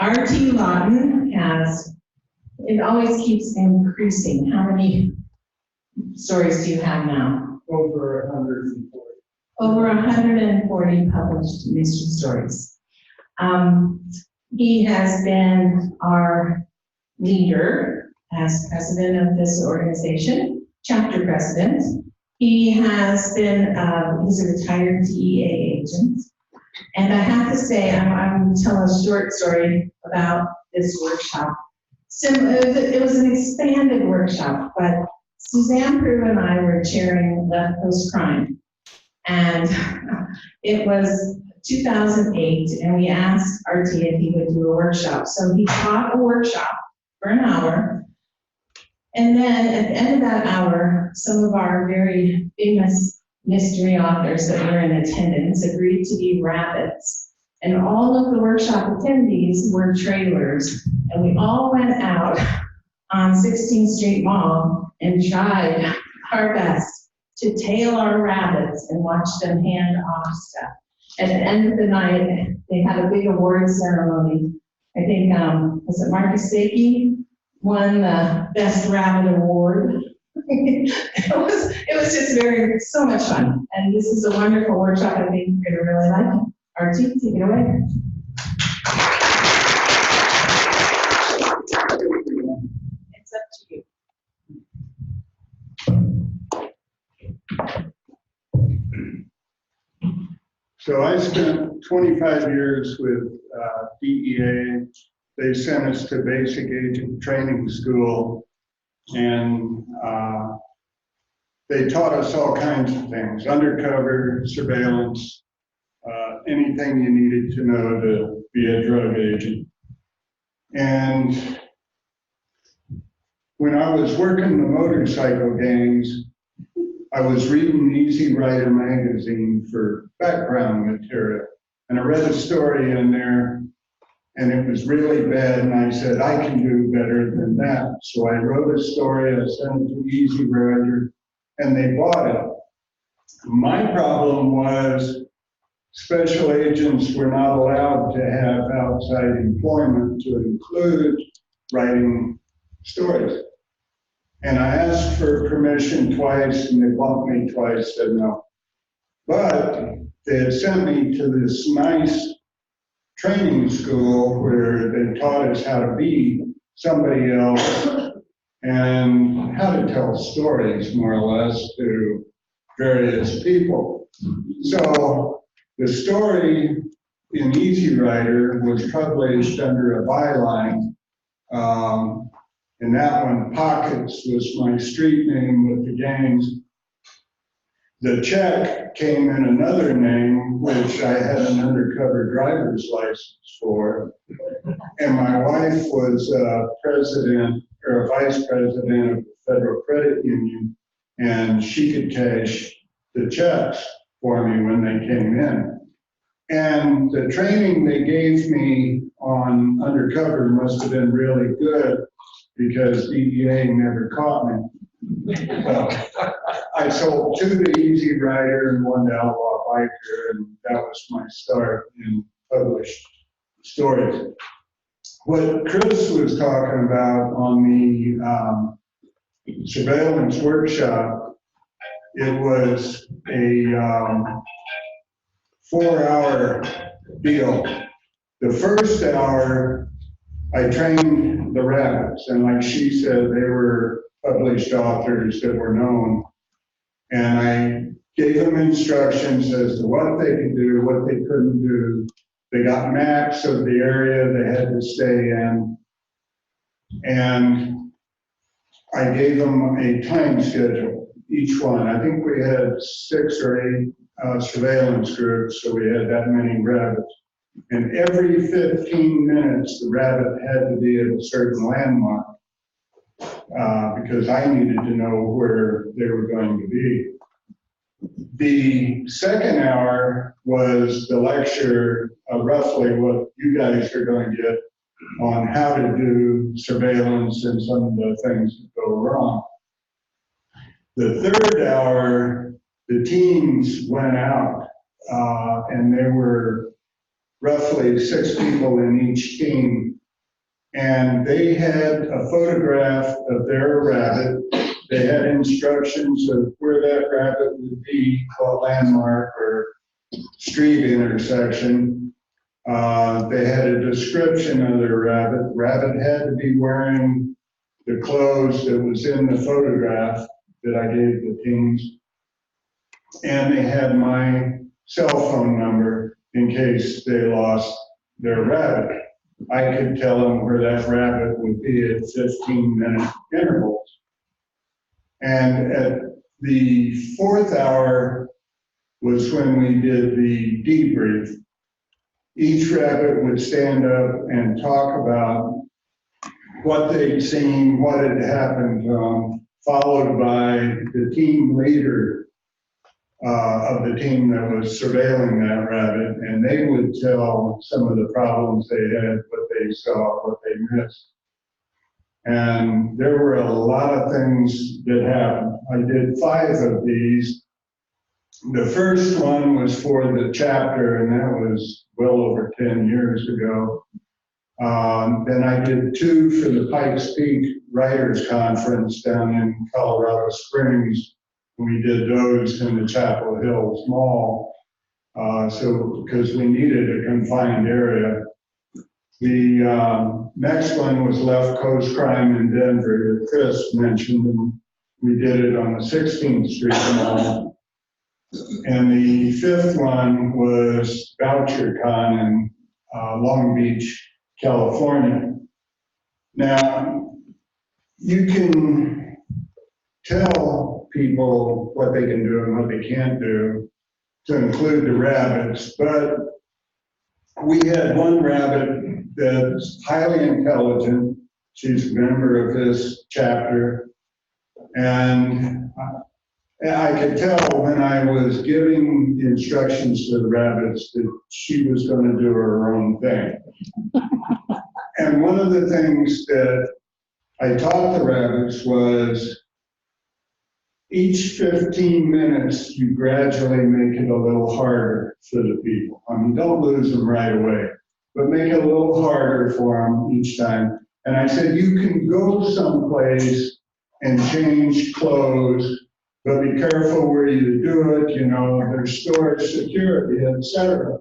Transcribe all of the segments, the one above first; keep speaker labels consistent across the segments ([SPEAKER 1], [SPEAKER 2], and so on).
[SPEAKER 1] RT Lawton has, it always keeps increasing. How many stories do you have now?
[SPEAKER 2] Over 140.
[SPEAKER 1] Over 140 published mystery stories. He has been our leader as president of this organization, chapter president. He has been, he's a retired DEA agent. And I have to say, I'm going to tell a short story about this workshop. It was an expanded workshop, but Suzanne Prue and I were chairing Left Coast Crime. And it was 2008, and we asked RT if he would do a workshop. So he taught a workshop for an hour. And then at the end of that hour, some of our very famous mystery authors that were in attendance agreed to be rabbits. And all of the workshop attendees were trailers. And we all went out on 16th Street Mall and tried our best to tail our rabbits and watch them hand off stuff. At the end of the night, they had a big award ceremony. I think, was it Marcus Sakey won the Best Rabbit Award? It was just so much fun. And this is a wonderful workshop. I think you're gonna really like it. RT, take it away. It's up to you.
[SPEAKER 2] So I spent 25 years with DEA. They sent us to basic agent training school, and they taught us all kinds of things: undercover, surveillance, anything you needed to know to be a drug agent. And when I was working the motorcycle gangs, I was reading Easy Rider magazine for background material, and I read a story in there, and it was really bad, and I said, I can do better than that. So I wrote a story, I sent it to Easy Rider, and they bought it. My problem was special agents were not allowed to have outside employment to include writing stories. And I asked for permission twice, and they bumped me twice, said no. But they had sent me to this nice training school where they taught us how to be somebody else and how to tell stories, more or less, to various people. So the story in Easy Rider was published under a byline. And that one, Pockets, was my street name with the gangs. The check came in another name, which I had an undercover driver's license for. And my wife was president or a vice president of the Federal Credit Union, and she could cash the checks for me when they came in. And the training they gave me on undercover must have been really good, because DEA never caught me. So I sold 2 to Easy Rider and 1 to Outlaw Biker, and that was my start in published stories. What Chris was talking about on the surveillance workshop, it was a 4-hour deal. The first hour, I trained the rabbits, and like she said, they were published authors that were known. And I gave them instructions as to what they could do, what they couldn't do. They got maps of the area they had to stay in. And I gave them a time schedule, each one. I think we had 6 or 8 surveillance groups, so we had that many rabbits. And every 15 minutes, the rabbit had to be at a certain landmark because I needed to know where they were going to be. The second hour was the lecture of roughly what you guys are going to get on how to do surveillance and some of the things that go wrong. The third hour, the teams went out and there were roughly 6 people in each team, And they had a photograph of their rabbit. They had instructions of where that rabbit would be, what landmark or street intersection. They had a description of their rabbit. Rabbit had to be wearing the clothes that was in the photograph that I gave the teams. And they had my cell phone number in case they lost their rabbit. I could tell them where that rabbit would be at 15-minute intervals. And at the 4th hour was when we did the debrief. Each rabbit would stand up and talk about what they'd seen, what had happened to them, followed by the team leader of the team that was surveilling that rabbit, and they would tell some of the problems they had, what they saw, what they missed. And there were a lot of things that happened. I did 5 of these. The first one was for the chapter, and that was well over 10 years ago. Then I did 2 for the Pikes Peak Writers Conference down in Colorado Springs. We did those in the Chapel Hills Mall, because we needed a confined area. The next one was Left Coast Crime in Denver that Chris mentioned, and we did it on the 16th Street Mall. And the 5th one was VoucherCon in Long Beach, California. Now, you can tell people what they can do and what they can't do, to include the rabbits, but we had one rabbit that's highly intelligent. She's a member of this chapter, and I could tell when I was giving the instructions to the rabbits that she was going to do her own thing. And one of the things that I taught the rabbits was each 15 minutes, you gradually make it a little harder for the people. I mean, don't lose them right away, but make it a little harder for them each time. And I said, you can go someplace and change clothes, but be careful where you do it, you know, there's storage security, etc.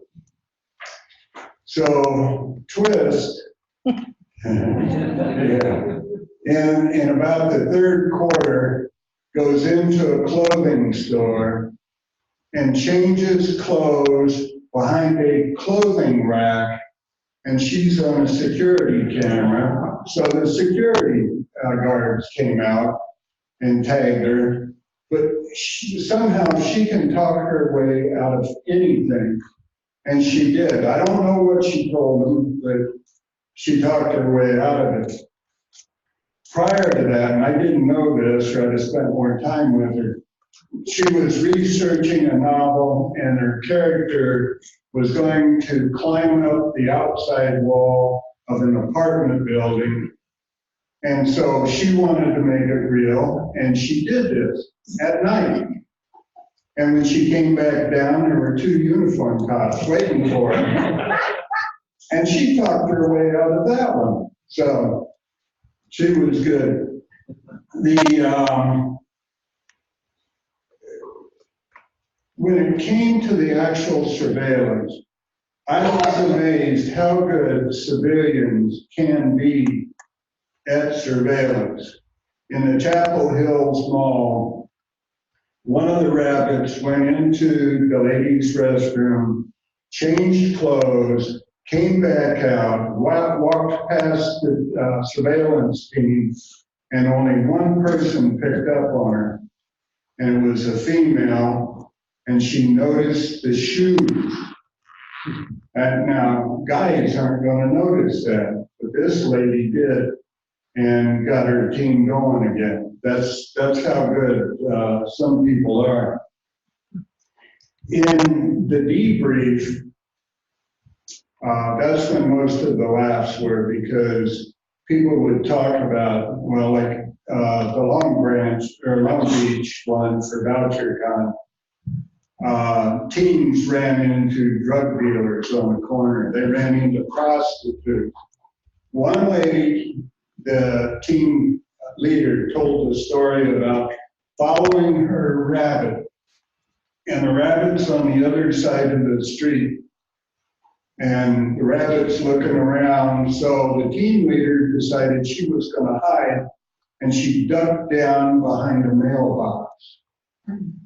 [SPEAKER 2] So, twist. Yeah. In about the 3rd quarter, goes into a clothing store and changes clothes behind a clothing rack, and she's on a security camera. So the security guards came out and tagged her, but somehow she can talk her way out of anything, and she did. I don't know what she told them, but she talked her way out of it. Prior to that, and I didn't know this, or I'd have spent more time with her, she was researching a novel, and her character was going to climb up the outside wall of an apartment building. And so she wanted to make it real, and she did this at night. And when she came back down, there were 2 uniform cops waiting for her. And she talked her way out of that one. So she was good. When it came to the actual surveillance, I was amazed how good civilians can be at surveillance. In the Chapel Hills Mall, one of the rabbits went into the ladies' restroom, changed clothes, came back out, walked past the surveillance team, and only one person picked up on her, and it was a female, and she noticed the shoes. And now, guys aren't going to notice that, but this lady did, and got her team going again. That's how good some people are. In the debrief, that's when most of the laughs were, because people would talk about, well, like the Long Beach one for VoucherCon, teens ran into drug dealers on the corner. They ran into prostitutes. one lady, the team leader, told the story about following her rabbit, and the rabbit's on the other side of the street, and the rabbit's looking around, so the team leader decided she was going to hide, and she ducked down behind a mailbox.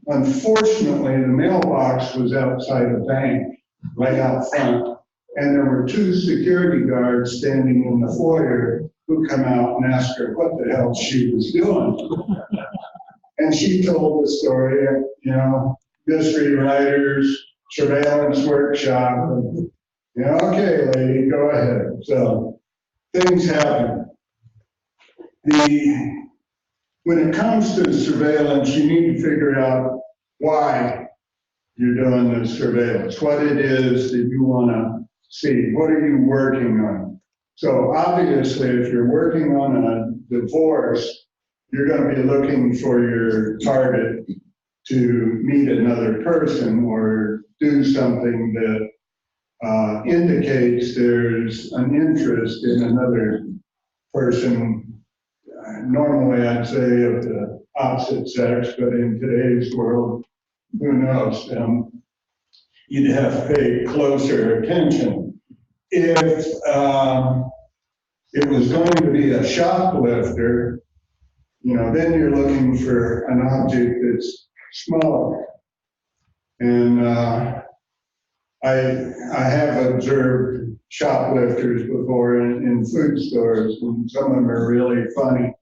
[SPEAKER 2] Unfortunately, the mailbox was outside a bank, right out front, and there were two security guards standing in the foyer who come out and ask her what the hell she was doing. And she told the story, mystery writers, surveillance workshop, okay, lady, go ahead. So things happen. When it comes to surveillance, you need to figure out why you're doing this surveillance, what it is that you want to see, what are you working on. So obviously, if you're working on a divorce, you're going to be looking for your target to meet another person or do something that indicates there's an interest in another person. Normally, I'd say of the opposite sex, but in today's world, who knows? You'd have to pay closer attention. If it was going to be a shoplifter, then you're looking for an object that's smaller. And I have observed shoplifters before in food stores, and some of them are really funny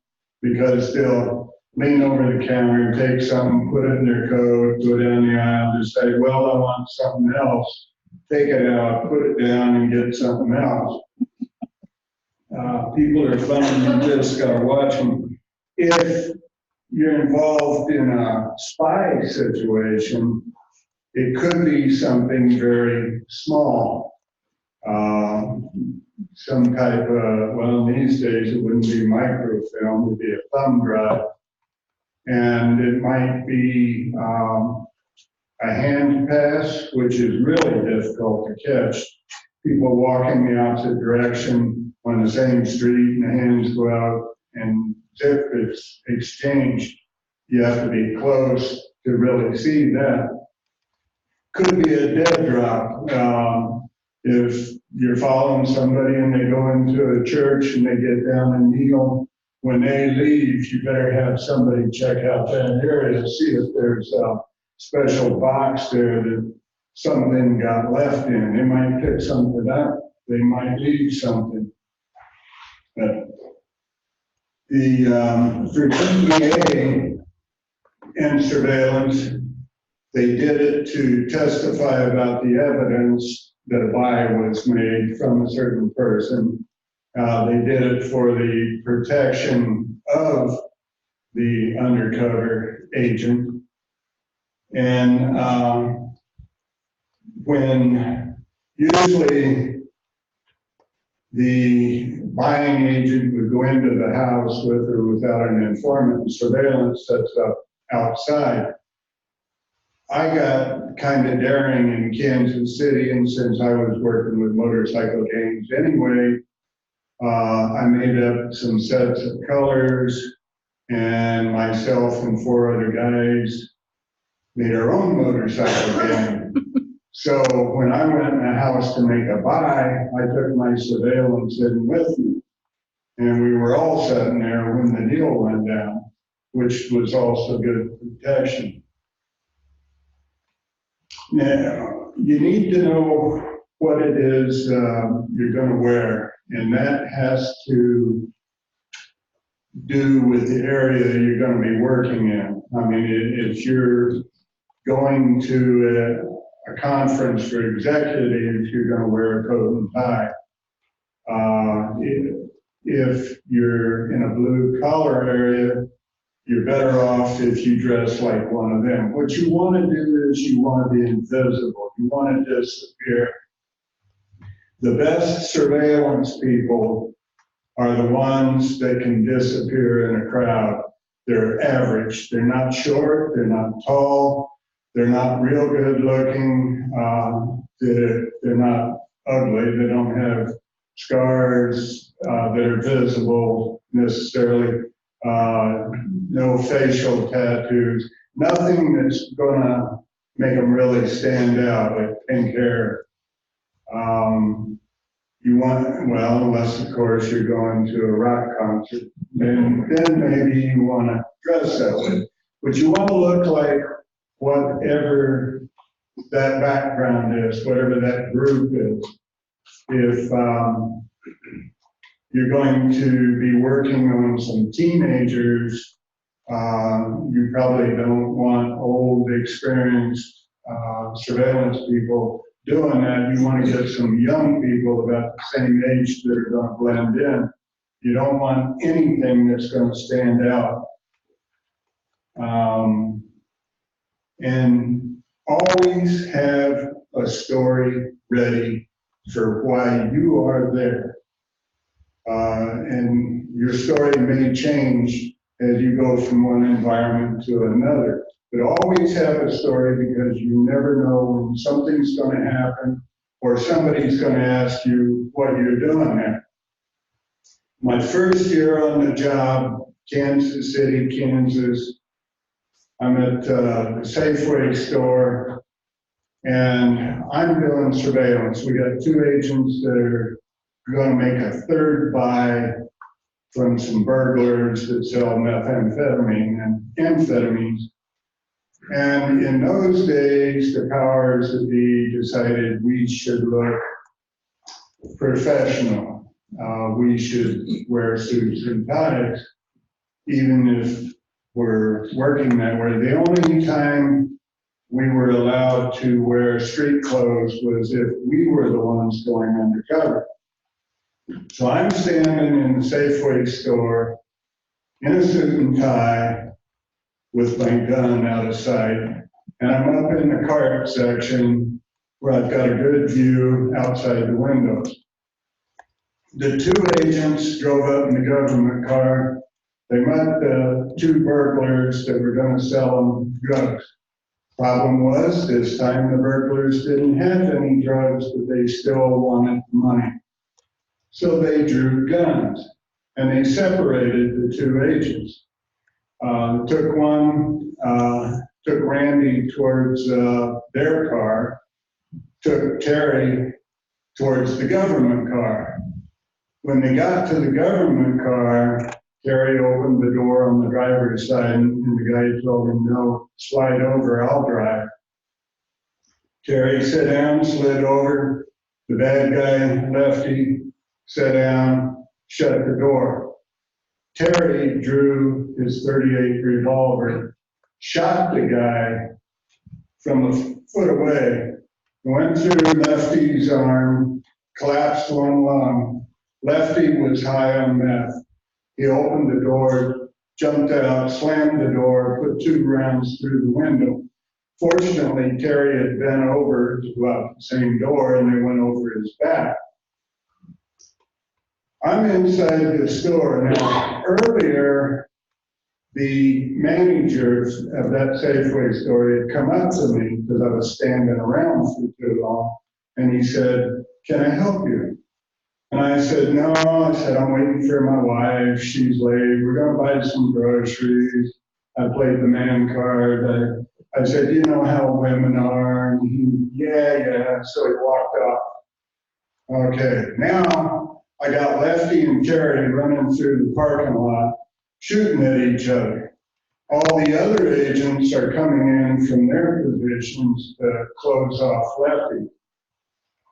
[SPEAKER 2] because they'll lean over the counter and take something, put it in their coat, go down the aisle, and say, well, I want something else. Take it out, put it down, and get something else. People are funny, you just gotta watch them. If you're involved in a spy situation, it could be something very small. Some type of, well, these days it wouldn't be microfilm, it would be a thumb drive. And it might be a hand pass, which is really difficult to catch. People walking the opposite direction on the same street and the hands go out and zip is exchanged. You have to be close to really see that. Could be a dead drop. If you're following somebody and they go into a church and they get down and kneel, when they leave, you better have somebody check out that area, see if there's a special box there that something got left in. They might pick something up, they might leave something. But for DEA and surveillance, they did it to testify about the evidence that a buy was made from a certain person. They did it for the protection of the undercover agent. And when usually the buying agent would go into the house with or without an informant, surveillance sets up outside. I got kind of daring in Kansas City, and since I was working with motorcycle gangs anyway, I made up some sets of colors, and myself and 4 other guys made our own motorcycle gang. So when I went in a house to make a buy, I took my surveillance in with me. And we were all sitting there when the deal went down, which was also good protection. Now, you need to know what it is you're going to wear, and that has to do with the area you're going to be working in. I mean, if you're going to a conference for executives, you're going to wear a coat and tie. If you're in a blue collar area, you're better off if you dress like one of them. What you want to do is you want to be invisible. You want to disappear. The best surveillance people are the ones that can disappear in a crowd. They're average. They're not short. They're not tall. They're not real good looking. They're not ugly. They don't have scars that are visible necessarily, no facial tattoos, nothing that's gonna make them really stand out, like pink hair. You want, well, unless of course you're going to a rock concert, then maybe you want to dress that way. But you want to look like whatever that background is, whatever that group is. If you're going to be working on some teenagers, you probably don't want old, experienced surveillance people doing that. You want to get some young people about the same age that are going to blend in. You don't want anything that's going to stand out. And always have a story ready for why you are there. And your story may change as you go from one environment to another. But always have a story, because you never know when something's going to happen or somebody's going to ask you what you're doing there. My first year on the job, Kansas City, Kansas, I'm at the Safeway store, and I'm doing surveillance. We got 2 agents that are going to make a third buy from some burglars that sell methamphetamine and amphetamines. And in those days, the powers that be decided we should look professional. We should wear suits and ties, even if we're working that way. The only time we were allowed to wear street clothes was if we were the ones going undercover. So I'm standing in the Safeway store in a suit and tie with my gun out of sight, and I'm up in the cart section where I've got a good view outside the windows. The 2 agents drove up in the government car. They met the 2 burglars that were going to sell them drugs. Problem was, this time the burglars didn't have any drugs, but they still wanted the money. So they drew guns, and they separated the 2 agents. Took Randy towards their car, took Terry towards the government car. When they got to the government car, Terry opened the door on the driver's side, and the guy told him, "No, slide over, I'll drive." Terry sat down, slid over. The bad guy, Lefty, sat down, shut the door. Terry drew his .38 revolver, shot the guy from a foot away, went through Lefty's arm, collapsed one lung. Lefty was high on meth. He opened the door, jumped out, slammed the door, put 2 rounds through the window. Fortunately, Terry had bent over to go out the same door, and they went over his back. I'm inside the store. Now, earlier, the manager of that Safeway store had come up to me because I was standing around for too long, and he said, "Can I help you?" And I said, "No," I said, "I'm waiting for my wife. She's late. We're going to buy some groceries." I played the man card. I said, "You know how women are." And he, yeah. So he walked off. Okay, now I got Lefty and Terry running through the parking lot, shooting at each other. All the other agents are coming in from their positions to close off Lefty.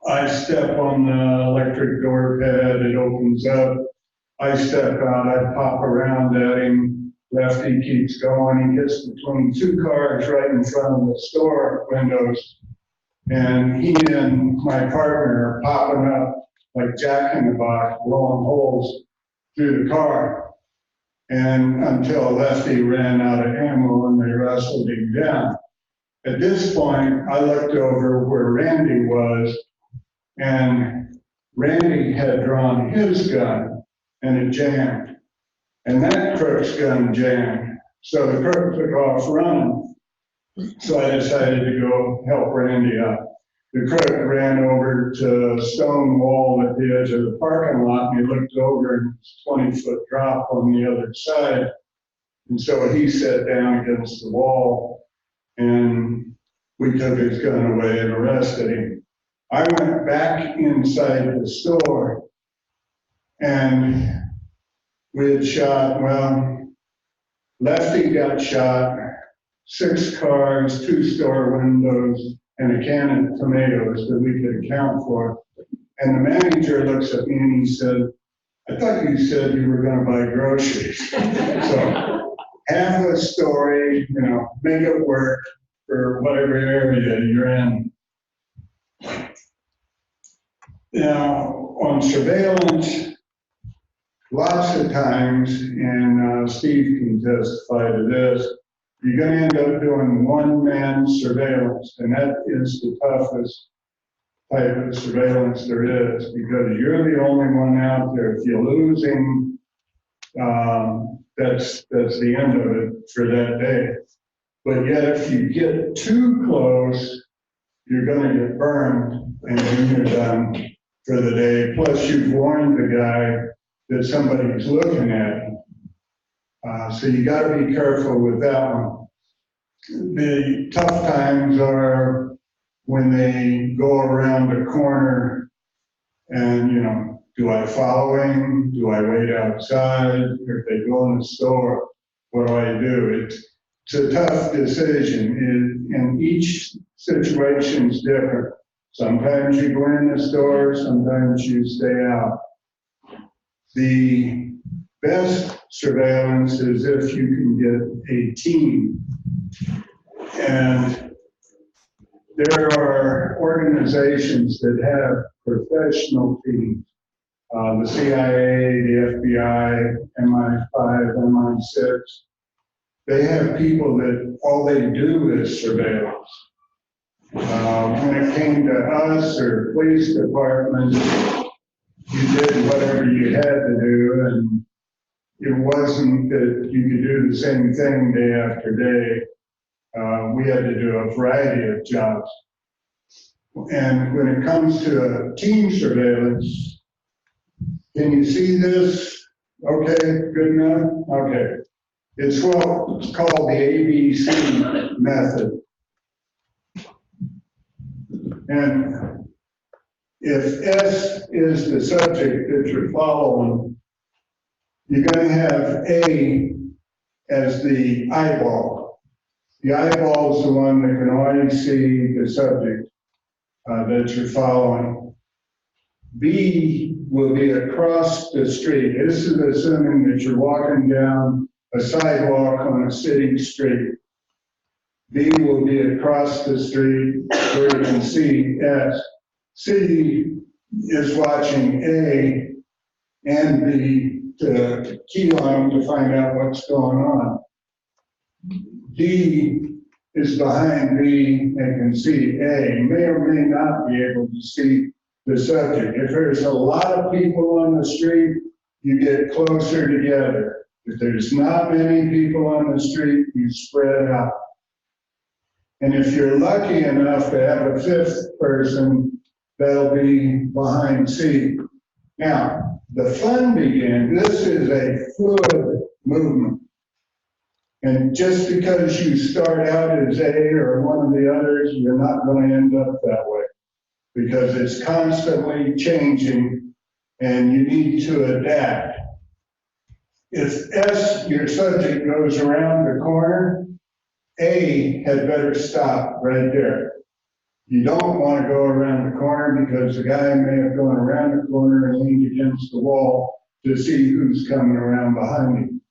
[SPEAKER 2] I step on the electric door pad, it opens up. I step out, I pop around at him. Lefty keeps going. He gets between 2 cars right in front of the store windows. And he and my partner are popping up like Jack in the Box, blowing holes through the car. And until Lefty ran out of ammo and they wrestled him down. At this point, I looked over where Randy was, and Randy had drawn his gun, and it jammed. And that crook's gun jammed. So the crook took off running. So I decided to go help Randy out. the crook ran over to a stone wall at the edge of the parking lot, and he looked over and it's a 20-foot drop on the other side. And so he sat down against the wall, and we took his gun away and arrested him. I went back inside the store, and we had shot, well, Lefty got shot, 6 cars, 2 store windows, and a can of tomatoes that we could account for. And the manager looks at me and he said, I thought you said you were going to buy groceries. So half a story, make it work for whatever area you're in. Now, on surveillance, lots of times, and Steve can testify to this, you're going to end up doing one-man surveillance, and that is the toughest type of surveillance there is, because you're the only one out there. If you're losing, that's the end of it for that day. But yet, if you get too close, you're going to get burned, and then you're done for the day. Plus, you've warned the guy that somebody's looking at him. So you got to be careful with that one. The tough times are when they go around a corner and, do I follow him? Do I wait outside? Or if they go in the store, what do I do? It's a tough decision, and each situation is different. Sometimes you go in the store, sometimes you stay out. The best surveillance is if you can get a team. And there are organizations that have professional teams. The CIA, the FBI, MI5, MI6. They have people that all they do is surveillance. When it came to us or police department, you did whatever you had to do, and it wasn't that you could do the same thing day after day. We had to do a variety of jobs. And when it comes to team surveillance, can you see this? Okay, good enough? Okay. It's called the ABC method. And if S is the subject that you're following, you're going to have A as the eyeball. The eyeball is the one that can always see the subject that you're following. B will be across the street. This is assuming that you're walking down a sidewalk on a city street. B will be across the street where you can see S. C is watching A and B to key on to find out what's going on. D is behind B and can see A. May or may not be able to see the subject. If there's a lot of people on the street, you get closer together. If there's not many people on the street, you spread out. And if you're lucky enough to have a fifth person, that'll be behind C. Now, the fun begins. This is a fluid movement. And just because you start out as A or one of the others, you're not going to end up that way, because it's constantly changing and you need to adapt. If S, your subject, goes around the corner, A had better stop right there. You don't want to go around the corner because the guy may have gone around the corner and leaned against the wall to see who's coming around behind him.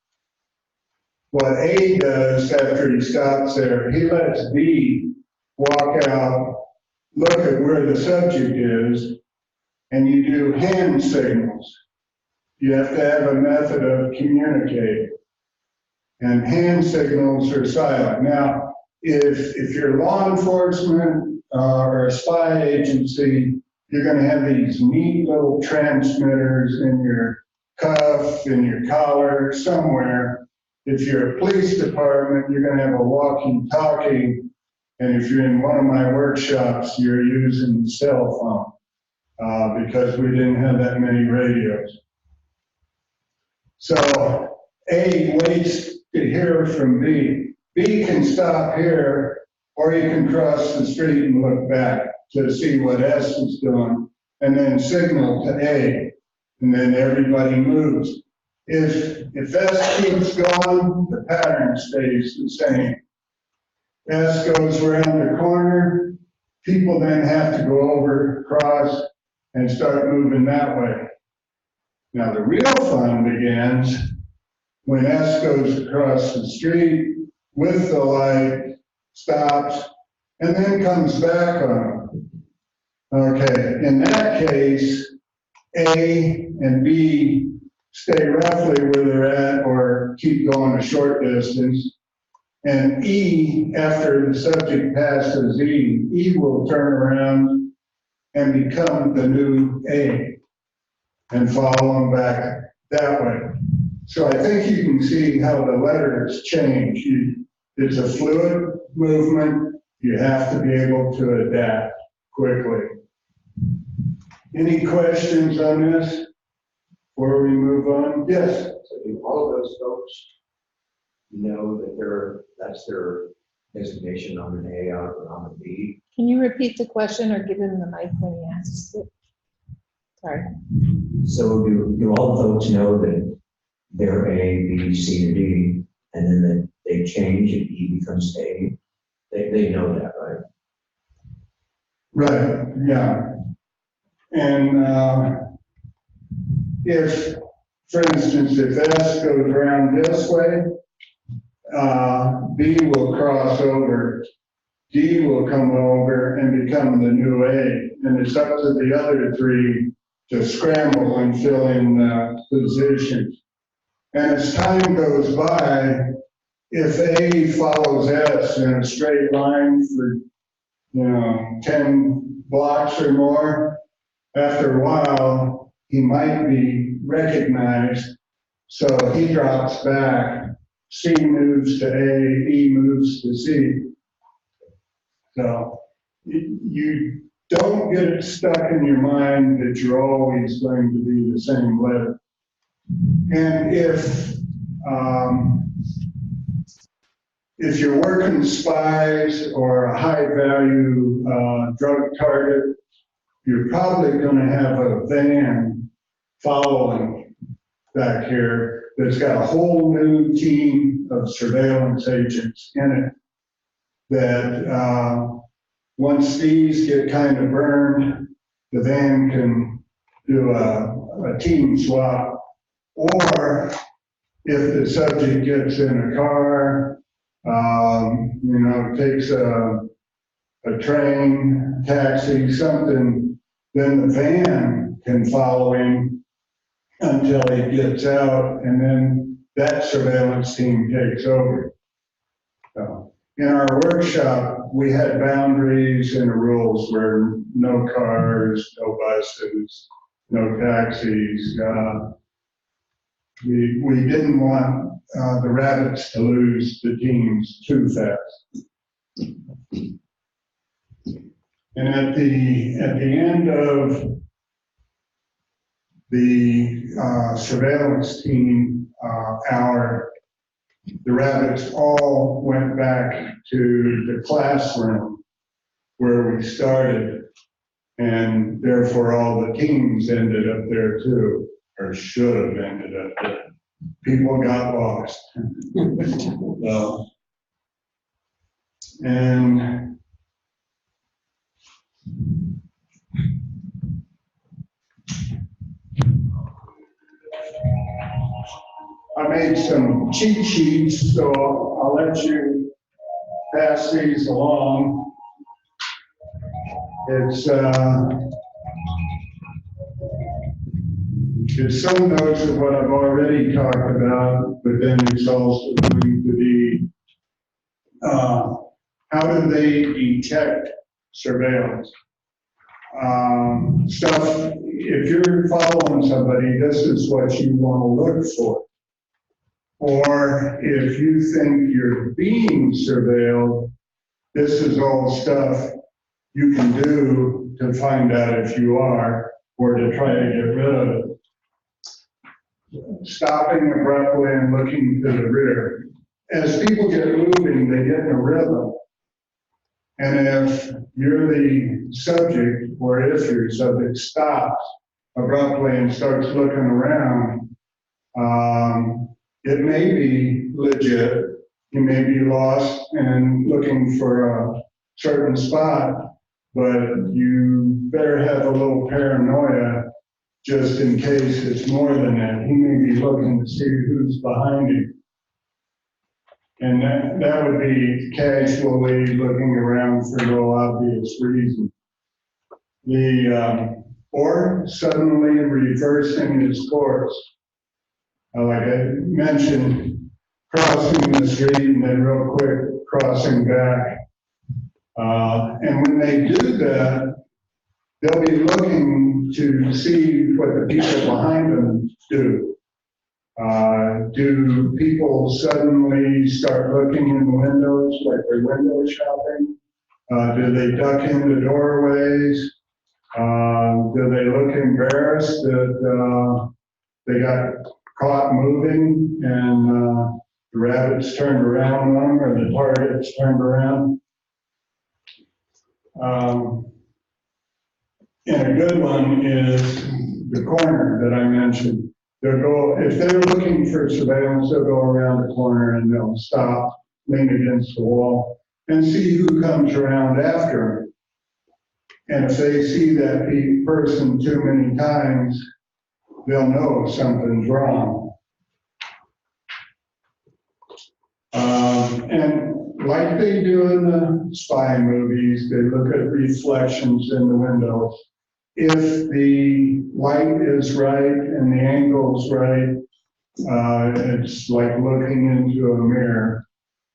[SPEAKER 2] What A does after he stops there, he lets B walk out, look at where the subject is, and you do hand signals. You have to have a method of communicating. And hand signals are silent. Now, if you're law enforcement or a spy agency, you're going to have these neat little transmitters in your cuff, in your collar, somewhere. If you're a police department, you're going to have a walkie-talkie And if you're in one of my workshops, you're using the cell phone because we didn't have that many radios. So A waits to hear from B. B can stop here, or he can cross the street and look back to see what S is doing, and then signal to A, and then everybody moves. If S keeps going, the pattern stays the same. S goes around the corner, people then have to go over, cross, and start moving that way. Now the real fun begins when S goes across the street with the light, stops, and then comes back on them. Okay, in that case, A and B stay roughly where they're at or keep going a short distance. And E, after the subject passes E will turn around and become the new A and follow them back that way. So I think you can see how the letters change. It's a fluid movement. You have to be able to adapt quickly. Any questions on this before we move on? Yes.
[SPEAKER 3] So do all of those folks know that that's their designation on an A or on a B?
[SPEAKER 4] Can you repeat the question or give him the mic when he asks it? Sorry.
[SPEAKER 3] So do all the folks know that they're A, B, C, or D, and then that they change and E becomes A? They know that, right?
[SPEAKER 2] Right, yeah. And if, for instance, if S goes around this way, B will cross over, D will come over and become the new A. And it's up to the other three to scramble and fill in positions. And as time goes by, if A follows S in a straight line for 10 blocks or more, after a while, he might be recognized. So he drops back, C moves to A, E moves to C. So you don't get it stuck in your mind that you're always going to be the same letter. And if you're working spies or a high value drug target, you're probably going to have a van following back here that's got a whole new team of surveillance agents in it that once these get kind of burned, the van can do a team swap. Or if the subject gets in a car, takes a train, taxi, something, then the van can follow him until he gets out, and then that surveillance team takes over. So in our workshop, we had boundaries and rules where no cars, no buses, no taxis. We didn't want the rabbits to lose the teams too fast. And at the end of the surveillance team hour, the rabbits all went back to the classroom where we started, and therefore all the teams ended up there too, or should have ended up there. People got lost. And I made some cheat sheets, so I'll let you pass these along. It's some notes of what I've already talked about, but then it's also going to be how do they detect surveillance? Stuff, if you're following somebody, this is what you want to look for. Or if you think you're being surveilled, this is all stuff you can do to find out if you are, or to try to get rid of it. Stopping abruptly and looking to the rear. As people get moving, they get in a rhythm. And if you're the subject, or if your subject stops abruptly and starts looking around, it may be legit. You may be lost and looking for a certain spot, but you better have a little paranoia just in case it's more than that. He may be looking to see who's behind you. And that would be casually looking around for no obvious reason. Or suddenly reversing his course. Like I mentioned, crossing the street and then real quick crossing back. And when they do that, they'll be looking to see what the people behind them do. Do people suddenly start looking in the windows like they're window shopping? Do they duck into doorways? Do they look embarrassed that they got caught moving and the rabbits turned around on them or the targets turned around? And a good one is the corner that I mentioned. They'll go, if they're looking for surveillance, they'll go around the corner and they'll stop, lean against the wall, and see who comes around after them. And if they see that person too many times, they'll know something's wrong. And like they do in the spy movies, they look at reflections in the windows. If the light is right and the angle's right, it's like looking into a mirror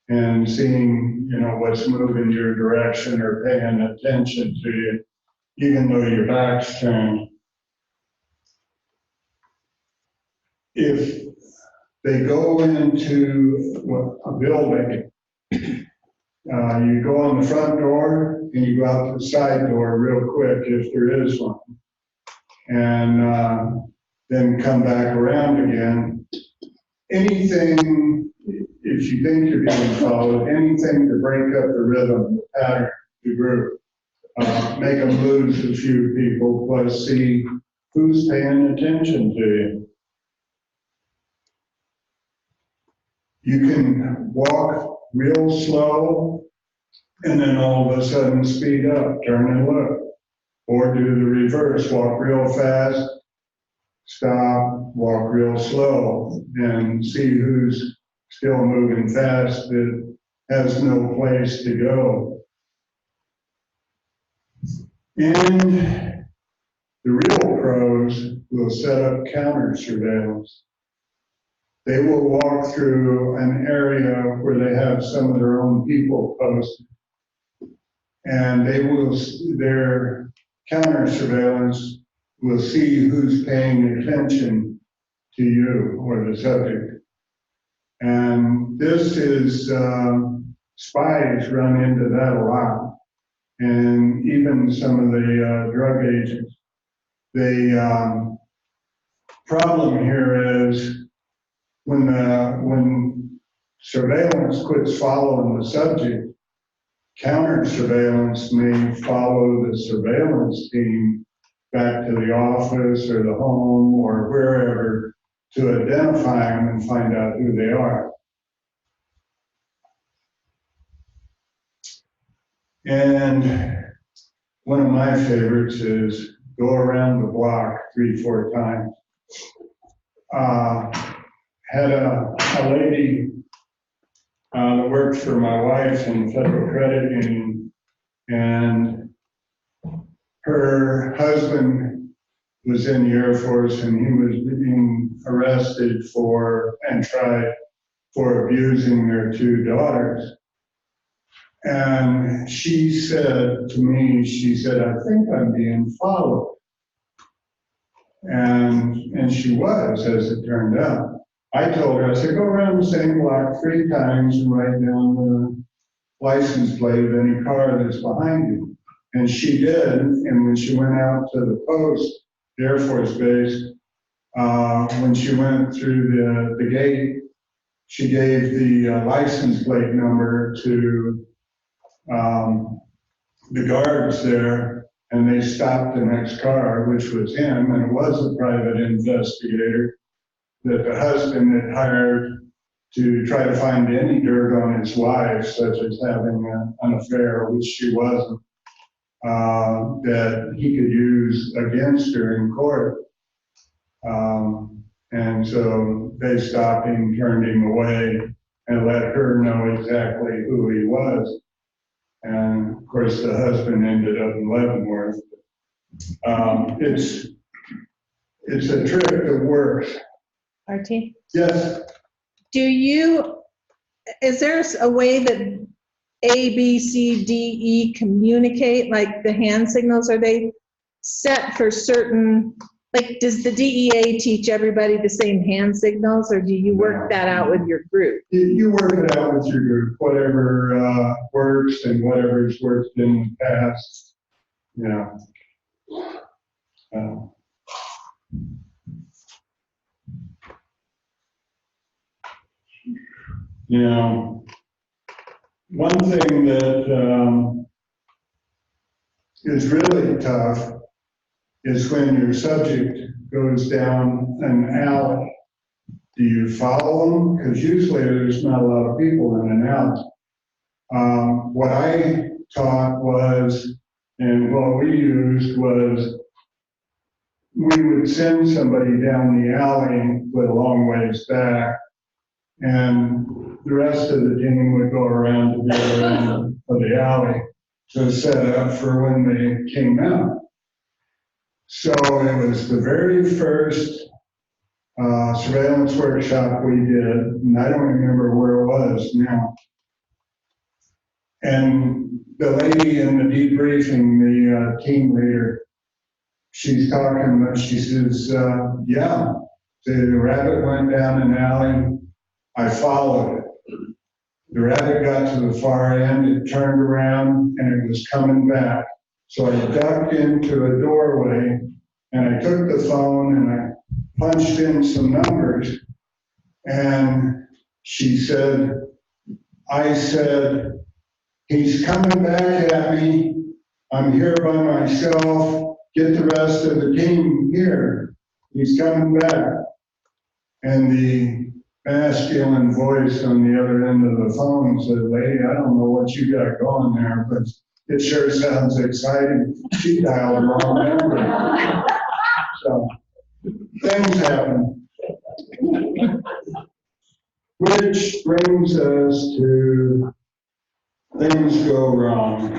[SPEAKER 2] and seeing, what's moving your direction or paying attention to you, even though your back's turned. If they go into a building, you go on the front door and you go out the side door real quick if there is one, and then come back around again. Anything, if you think you're being followed, anything to break up the rhythm, the pattern, the group, make them lose a few people, plus see who's paying attention to you. You can walk real slow and then all of a sudden speed up, turn and look. Or do the reverse, walk real fast, stop, walk real slow, and see who's still moving fast that has no place to go. And the real pros will set up counter surveillance. They will walk through an area where they have some of their own people posted. And their counter surveillance will see who's paying attention to you or the subject. And this is, spies run into that a lot. And even some of the drug agents. The problem here is when surveillance quits following the subject, counter surveillance may follow the surveillance team back to the office or the home or wherever to identify them and find out who they are. And one of my favorites is go around the block 3-4 times. Had a lady that worked for my wife in Federal Credit Union, and her husband was in the Air Force and he was being arrested for and tried for abusing their 2 daughters. And she said to me, she said, "I think I'm being followed." And she was, as it turned out. I told her, I said, go around the same block 3 times and write down the license plate of any car that's behind you. And she did, and when she went out to the post, the Air Force Base, when she went through the gate, she gave the license plate number to the guards there, and they stopped the next car, which was him, and it was a private investigator that the husband had hired to try to find any dirt on his wife, such as having an affair, which she wasn't, that he could use against her in court. And so they stopped him, turned him away, and let her know exactly who he was. And of course, the husband ended up in Leavenworth. It's a trick that works.
[SPEAKER 4] RT?
[SPEAKER 2] Yes.
[SPEAKER 4] Is there a way that A, B, C, D, E communicate, like the hand signals? Are they set for certain, like, does the DEA teach everybody the same hand signals, or do you work that out with your group?
[SPEAKER 2] You work it out with your group, whatever works and whatever's worked in the past, you know. You know, one thing that is really tough is when your subject goes down an alley. Do you follow them? Because usually there's not a lot of people in an alley. What I taught was, and what we used was, we would send somebody down the alley with a long ways back, and the rest of the team would go around to the other end of the alley to set up for when they came out. So it was the very first surveillance workshop we did, and I don't remember where it was now. And the lady in the debriefing, the team leader, she's talking, she says, yeah, the rabbit went down an alley, I followed it. The rabbit got to the far end, it turned around, and it was coming back. So I ducked into a doorway, and I took the phone, and I punched in some numbers, and she said, I said, he's coming back at me, I'm here by myself, get the rest of the team here, he's coming back. And the masculine voice on the other end of the phone said, lady, I don't know what you got going there, but it sure sounds exciting. She dialed the wrong number. So things happen. Which brings us to things go wrong.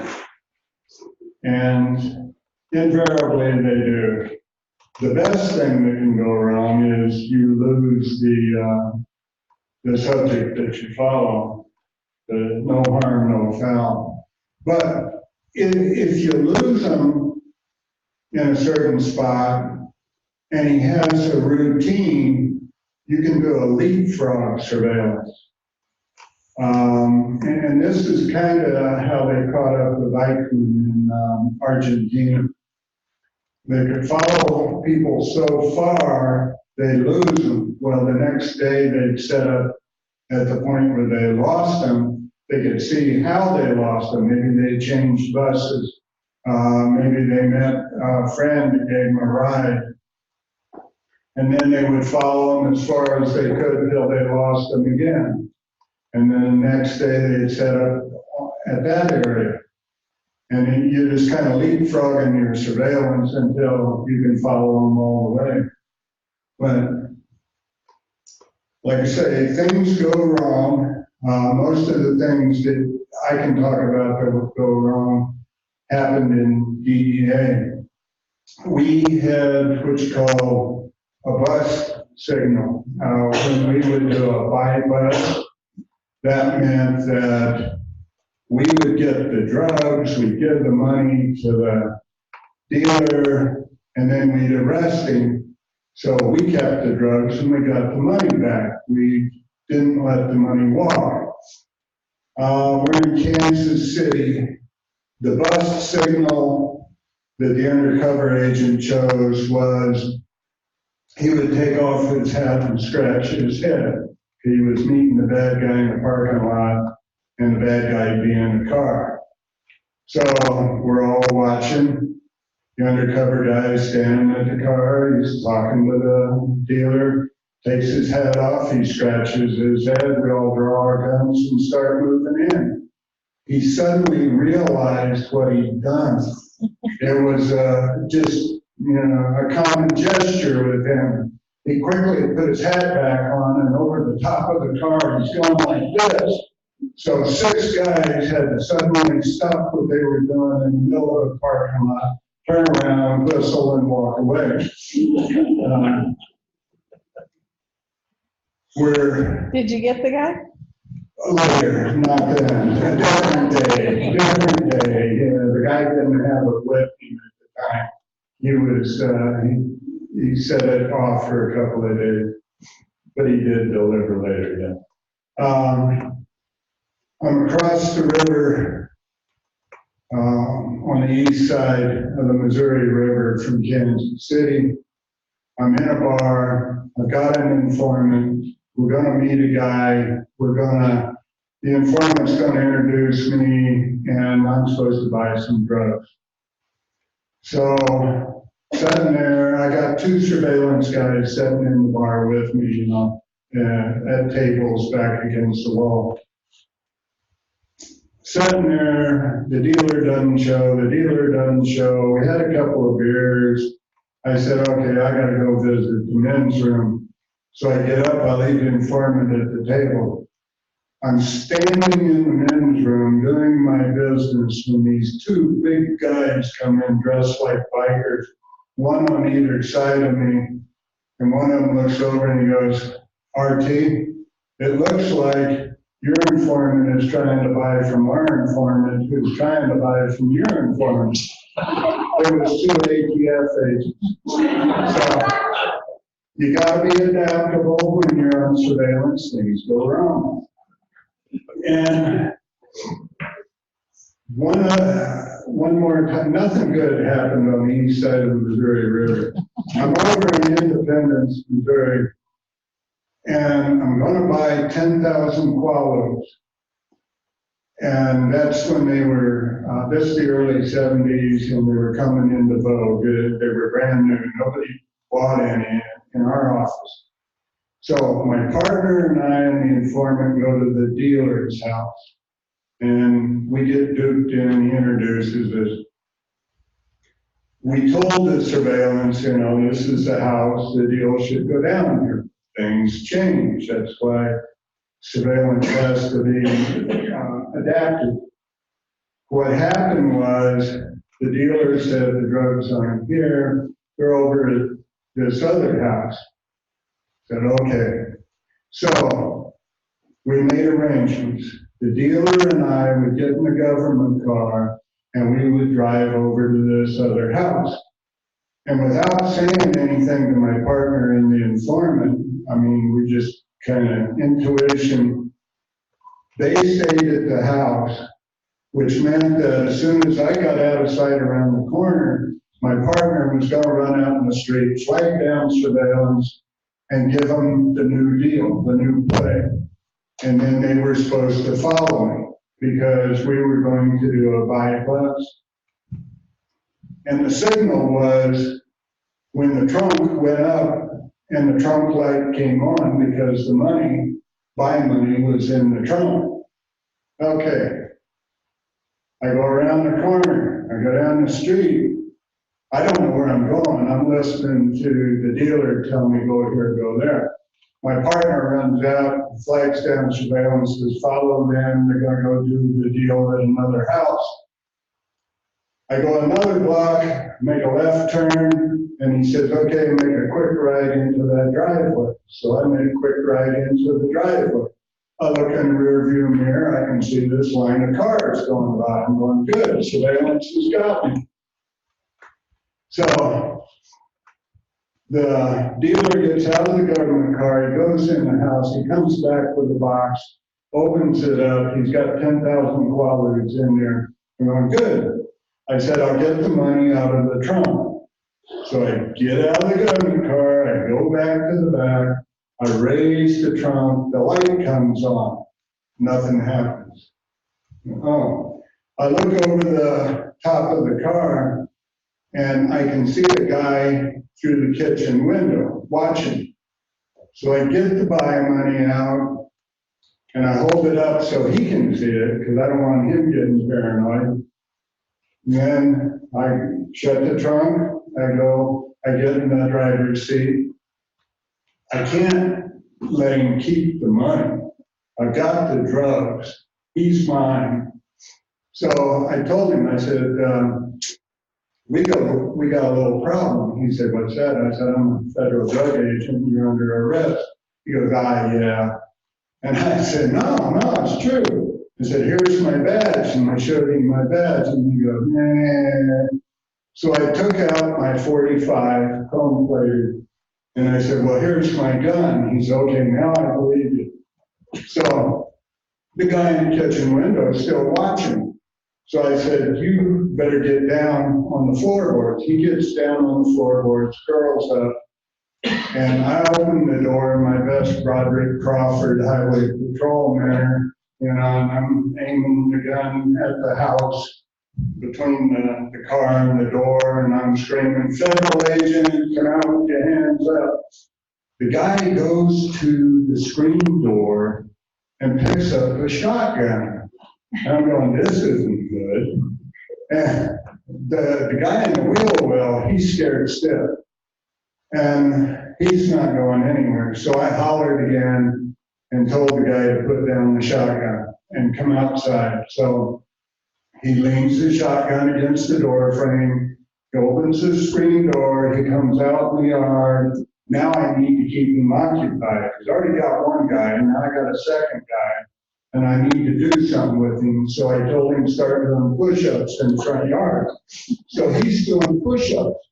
[SPEAKER 2] And invariably they do. The best thing that can go wrong is you lose the subject that you follow. The no harm, no foul. But if you lose them in a certain spot and he has a routine, you can do a leapfrog surveillance. And this is kind of how they caught up with Icon in Argentina. They could follow people so far, they lose them. Well, the next day they'd set up at the point where they lost them. They could see how they lost them. Maybe they changed buses. Maybe they met a friend who gave them a ride. And then they would follow them as far as they could until they lost them again. And then the next day they'd set up at that area. And then you just kind of leapfrogging your surveillance until you can follow them all the way. But like I say, things go wrong. Most of the things that I can talk about that would go wrong happened in DEA. We had what's called a bus signal. When we would do a buy bus, that meant that we would get the drugs, we'd give the money to the dealer, and then we'd arrest him. So we kept the drugs and we got the money back. We didn't let the money walk. We're in Kansas City. The bus signal that the undercover agent chose was he would take off his hat and scratch his head. He was meeting the bad guy in the parking lot, and the bad guy would be in the car. So we're all watching. The undercover guy is standing at the car. He's talking to the dealer, takes his hat off, he scratches his head. We all draw our guns and start moving in. He suddenly realized what he'd done. It was just, a common gesture with him. He quickly put his hat back on, and over the top of the car, he's going like this. So 6 guys had to suddenly stop what they were doing in the middle of the parking lot, turn around, whistle, and walk away.
[SPEAKER 4] Did you get the guy?
[SPEAKER 2] Later, not then. A different day. Yeah, the guy didn't have a whip at the time. He was, he set it off for a couple of days, but he did deliver later, yeah. I'm across the river on the east side of the Missouri River from Kansas City. I'm in a bar. I've got an informant. We're going to meet a guy. The informant's going to introduce me, and I'm supposed to buy some drugs. So, sitting there, I got 2 surveillance guys sitting in the bar with me, at tables back against the wall. Sitting there, the dealer doesn't show. We had a couple of beers. I said, okay, I gotta go visit the men's room. So I get up, I leave the informant at the table. I'm standing in the men's room doing my business when these 2 big guys come in dressed like bikers, one on either side of me, and one of them looks over and he goes, RT, it looks like your informant is trying to buy from our informant who's trying to buy from your informant. There was 2 ATF agents. So you gotta be adaptable when you're on surveillance, things go wrong. And one more time, nothing good happened on the east side of the Missouri River. I'm over in Independence, Missouri, and I'm gonna buy 10,000 Qualos. And that's when they were, this is the early 70s, and they were coming into vogue. They were brand new. Nobody bought any in our office. So my partner and I and the informant go to the dealer's house, and we get duped in. He introduces us. We told the surveillance, this is the house, the deal should go down here. Things change. That's why surveillance has to be adapted. What happened was the dealer said the drugs aren't here, they're over at this other house. Said, okay. So we made arrangements. The dealer and I would get in the government car and we would drive over to this other house. And without saying anything to my partner and the informant, we just kind of intuition, they stayed at the house, which meant that as soon as I got out of sight around the corner, my partner was going to run out in the street, flag down surveillance, and give them the new deal, the new play. And then they were supposed to follow me because we were going to do a bypass. And the signal was when the trunk went up and the trunk light came on because the money, buy money, was in the trunk. Okay. I go around the corner. I go down the street. I don't know where I'm going. I'm listening to the dealer tell me go here, go there. My partner runs out, flags down surveillance, says follow them. They're going to go do the deal at another house. I go another block, make a left turn, and he says, okay, make a quick right into that driveway. So I make a quick right into the driveway. I look in the rear view mirror, I can see this line of cars going by. I'm going, good, surveillance has got me. So the dealer gets out of the government car, he goes in the house, he comes back with a box opens it up, he's got 10,000 dollars in there. I'm going, good. I said, I'll get the money out of the trunk. So I get out of the gun car, I go back to the back, I raise the trunk, the light comes on, nothing happens. Oh, I look over the top of the car and I can see a guy through the kitchen window watching. So I get the buy money out and I hold it up so he can see it because I don't want him getting paranoid. Then I shut the trunk, I get in the driver's seat. I can't let him keep the money. I've got the drugs, he's mine. So I told him, I said, we got a little problem. He said, what's that? I said, I'm a federal drug agent, you're under arrest. He goes, yeah. And I said, no, it's true. I said, here's my badge, and I showed him my badge, and he goes, nah. So I took out my .45 chrome plated, and I said, well, here's my gun. He said, okay, now I believe you. So the guy in the kitchen window is still watching. So I said, you better get down on the floorboards. He gets down on the floorboards, curls up, and I open the door in my best Broderick Crawford Highway Patrol manner, and I'm aiming the gun at the house between the car and the door, and I'm screaming, federal agent, come out with your hands up. The guy goes to the screen door and picks up a shotgun. And I'm going, this isn't good. And the guy in the wheel well, he's scared stiff. And he's not going anywhere. So I hollered again and told the guy to put down the shotgun and come outside. So he leans the shotgun against the door frame, he opens the screen door, he comes out in the yard. Now I need to keep him occupied, because I already got one guy, and now I got a second guy, and I need to do something with him. So I told him to start doing push-ups in the front yard. So he's doing push-ups.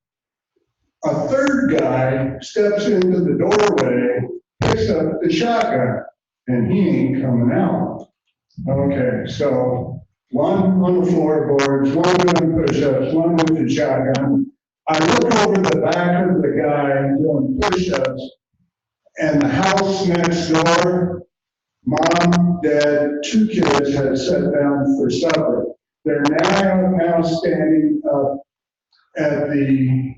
[SPEAKER 2] A third guy steps into the doorway, picks up the shotgun, and he ain't coming out. Okay, so one on the floorboards, one doing push-ups, one with the shotgun. I look over the back of the guy doing push-ups, and the house next door, mom, dad, 2 kids had sat down for supper. They're now standing up at the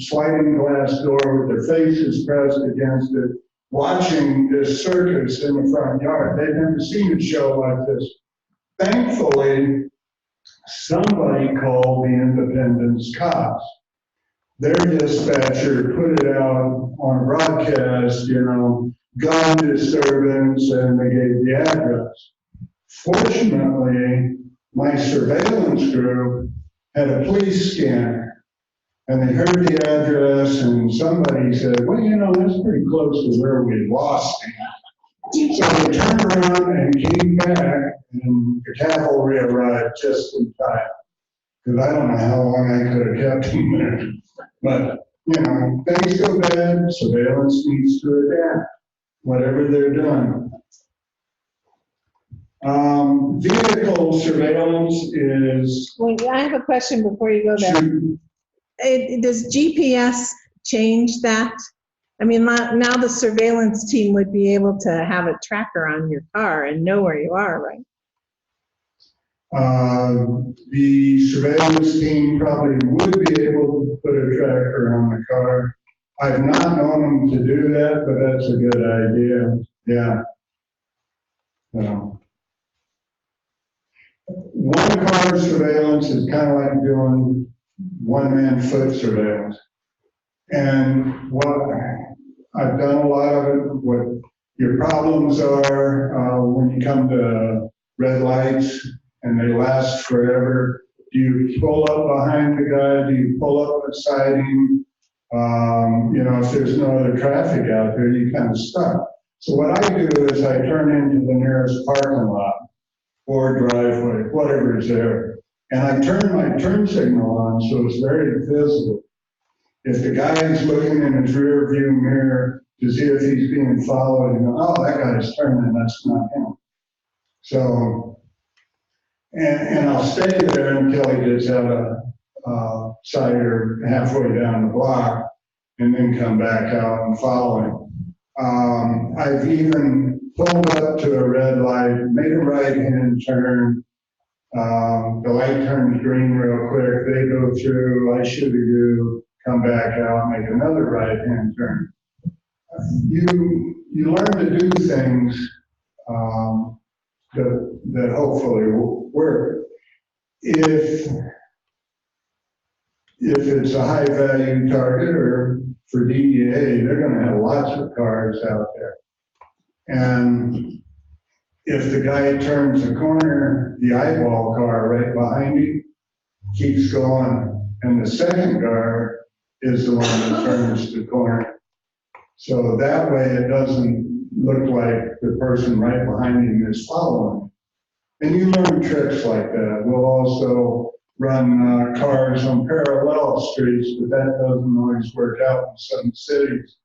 [SPEAKER 2] sliding glass door with their faces pressed against it, watching this circus in the front yard. They've never seen a show like this. Thankfully, somebody called the Independence cops. Their dispatcher put it out on a broadcast, gun disturbance, and they gave the address. Fortunately, my surveillance group had a police scanner, and they heard the address, and somebody said, well, that's pretty close to where we lost him. So they turned around and came back, and the cavalry arrived just in time. Because I don't know how long I could have kept him there. But, things go bad, surveillance needs to adapt, whatever they're doing. Vehicle surveillance is.
[SPEAKER 4] Wait, I have a question before you go there. Does GPS change that? I mean, now the surveillance team would be able to have a tracker on your car and know where you are, right?
[SPEAKER 2] The surveillance team probably would be able to put a tracker on the car. I've not known them to do that, but that's a good idea. Yeah. One car surveillance is kind of like doing one-man foot surveillance. And what I've done a lot of it, what your problems are when you come to red lights and they last forever. Do you pull up behind the guy? Do you pull up beside him? If there's no other traffic out there, you kind of stuck. So what I do is I turn into the nearest parking lot or driveway, whatever is there. And I turn my turn signal on so it's very visible. If the guy is looking in his rear view mirror to see if he's being followed, oh, that guy's turning, that's not him. So, and I'll stay there until he gets out of sight or halfway down the block, and then come back out and follow him. I've even pulled up to a red light, made a right-hand turn. The light turns green real quick. They go through, I shoot a U, come back out, make another right-hand turn. You learn to do things that hopefully will work. If it's a high-value target, or for DEA, they're going to have lots of cars out there. And if the guy turns a corner, the eyeball car right behind him keeps going, and the second car is the one that turns the corner. So that way it doesn't look like the person right behind him is following. And you learn tricks like that. We'll also run cars on parallel streets, but that doesn't always work out in some cities.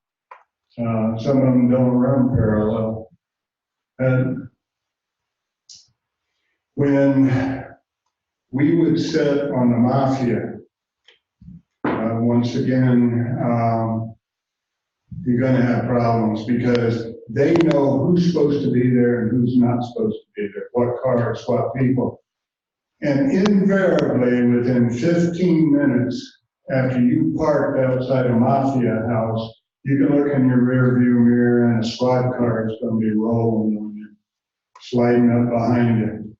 [SPEAKER 2] Some of them don't run parallel. And when we would sit on the mafia, once again, you're going to have problems because they know who's supposed to be there and who's not supposed to be there, what cars, what people. And invariably, within 15 minutes after you parked outside a mafia house, you can look in your rear view mirror and a squad car is going to be rolling on you, sliding up behind you.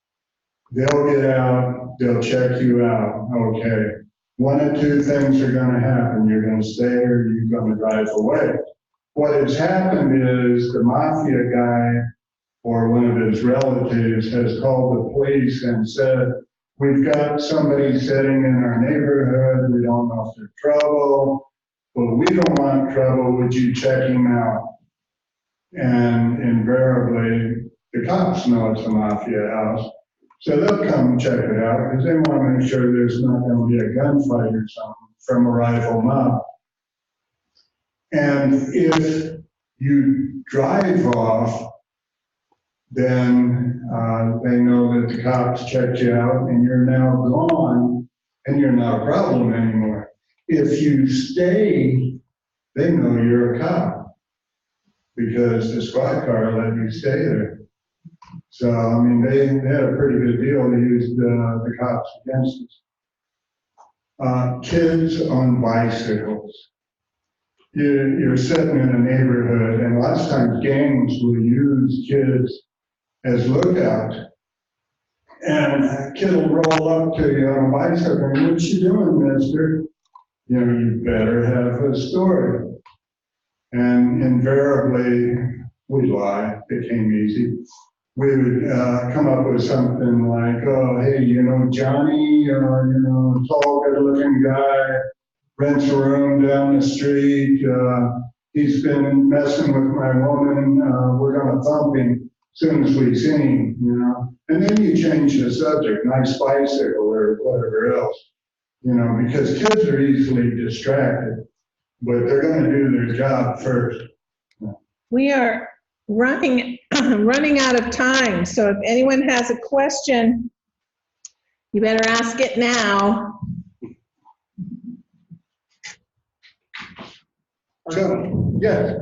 [SPEAKER 2] They'll get out, they'll check you out. Okay, one of two things are going to happen. You're going to stay or you're going to drive away. What has happened is the mafia guy or one of his relatives has called the police and said, we've got somebody sitting in our neighborhood. We don't know if they're trouble, but we don't want trouble. Would you check him out? And invariably, the cops know it's a mafia house. So they'll come check it out because they want to make sure there's not going to be a gunfight or something from a rival mob. And if you drive off, then they know that the cops checked you out and you're now gone and you're not a problem anymore. If you stay, they know you're a cop because the squad car let you stay there. So, I mean, they had a pretty good deal. They used the cops against us. Kids on bicycles. You're sitting in a neighborhood, and lots of times gangs will use kids as lookouts. And a kid will roll up to you on a bicycle, and what you doing, mister? You know, you better have a story. And invariably, we lie. It came easy. We would come up with something like, oh, hey, you know, Johnny, tall, good-looking guy, rents a room down the street. He's been messing with my woman. We're going to thump him as soon as we see him, you know. And then you change the subject, nice bicycle or whatever else, you know, because kids are easily distracted, but they're going to do their job first.
[SPEAKER 4] We are running out of time, so if anyone has a question, you better ask it now.
[SPEAKER 2] So, yes.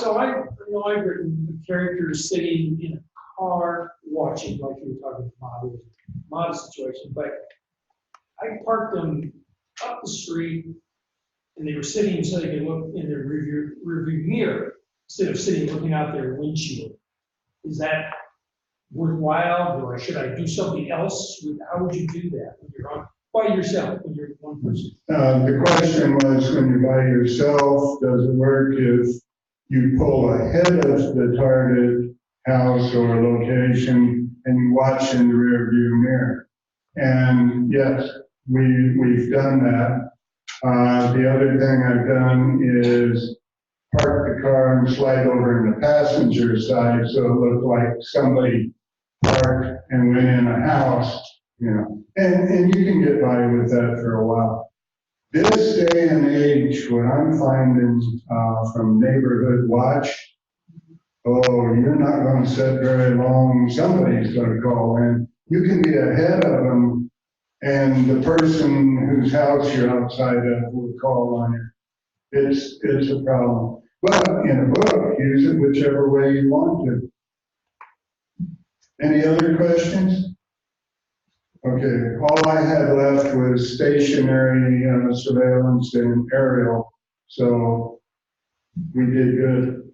[SPEAKER 5] So I've written characters sitting in a car watching, like you were talking about, mob situation, but I parked them up the street and they were sitting so they could look in their rearview mirror instead of sitting looking out their windshield. Is that worthwhile, or should I do something else? How would you do that when you're on by yourself, when you're one person?
[SPEAKER 2] The question was, when you're by yourself, does it work if you pull ahead of the target house or location and you watch in the rear view mirror? And yes, we've done that. The other thing I've done is park the car and slide over in the passenger side so it looked like somebody parked and went in a house, you know. And you can get by with that for a while. This day and age, what I'm finding from Neighborhood Watch, oh, you're not gonna sit very long, somebody's gonna call in. You can be ahead of them, and the person whose house you're outside of will call on you. It's a problem. But in a book, use it whichever way you want to. Any other questions? Okay, all I had left was stationary surveillance and aerial, so we did good.